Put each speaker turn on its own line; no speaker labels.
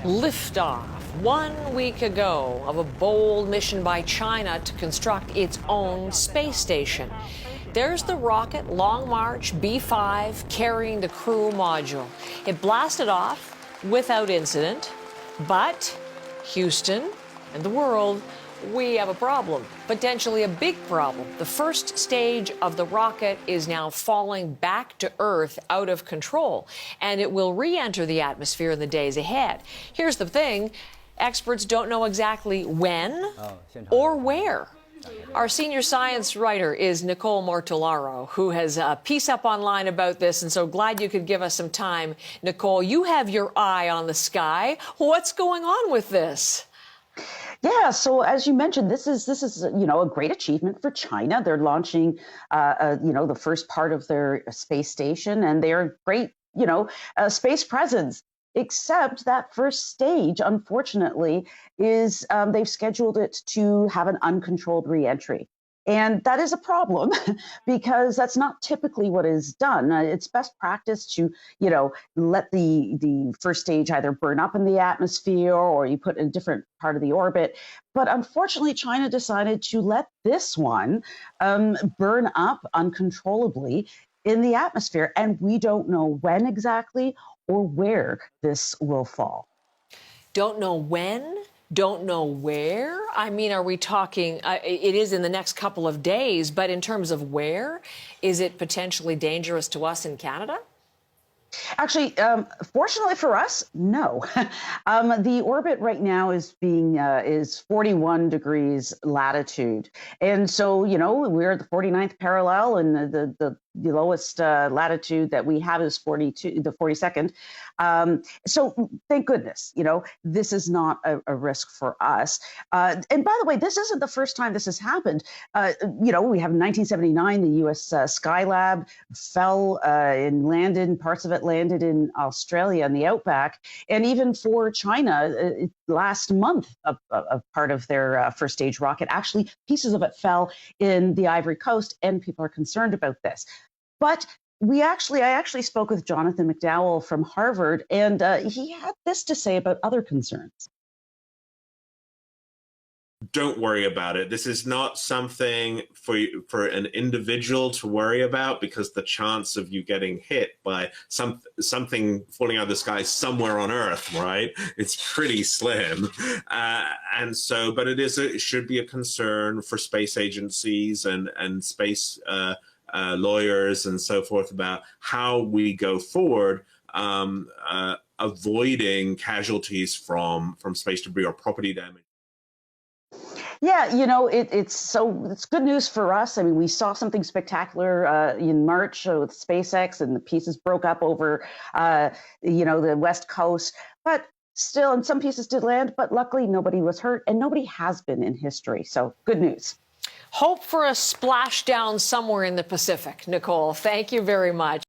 Liftoff 1 week ago of a bold mission by China to construct its own space station. There's the rocket Long March B-5 carrying the crew module. It blasted off without incident, but Houston and the world, we have a problem, potentially a big problem. The first stage of the rocket is now falling back to Earth out of control, and it will re-enter the atmosphere in the days ahead. Here's the thing, experts don't know exactly when or where. Our senior science writer is Nicole Mortellaro, who has a piece up online about this, and so glad you could give us some time. Nicole, you have your eye on the sky. What's going on with this?
Yeah, so as you mentioned, this is a great achievement for China. They're launching the first part of their space station, and they're great space presence. Except that first stage, unfortunately, is they've scheduled it to have an uncontrolled reentry. And that is a problem because that's not typically what is done. It's best practice to, let the first stage either burn up in the atmosphere or you put in a different part of the orbit. But unfortunately, China decided to let this one burn up uncontrollably in the atmosphere. And we don't know when exactly or where this will fall.
Don't know when? Don't know where? I mean, are we talking, it is in the next couple of days, but in terms of where, is it potentially dangerous to us in Canada?
Actually, fortunately for us, no. The orbit right now is 41 degrees latitude. And so, we're at the 49th parallel, and the lowest latitude that we have is the 42nd. So thank goodness, this is not a risk for us. And by the way, this isn't the first time this has happened. We have in 1979, the U.S. Skylab fell and landed, parts of it landed in Australia in the outback. And even for China, last month, a part of their first stage rocket, actually pieces of it fell in the Ivory Coast, and people are concerned about this. But I actually spoke with Jonathan McDowell from Harvard, and he had this to say about other concerns.
Don't worry about it. This is not something for an individual to worry about, because the chance of you getting hit by something falling out of the sky somewhere on Earth, right? It's pretty slim. But it should be a concern for space agencies and space lawyers and so forth about how we go forward, avoiding casualties from space debris or property damage.
Yeah, it's good news for us. I mean, we saw something spectacular in March with SpaceX, and the pieces broke up over, the West Coast. But still, and some pieces did land, but luckily nobody was hurt, and nobody has been in history. So good news.
Hope for a splashdown somewhere in the Pacific. Nicole, thank you very much.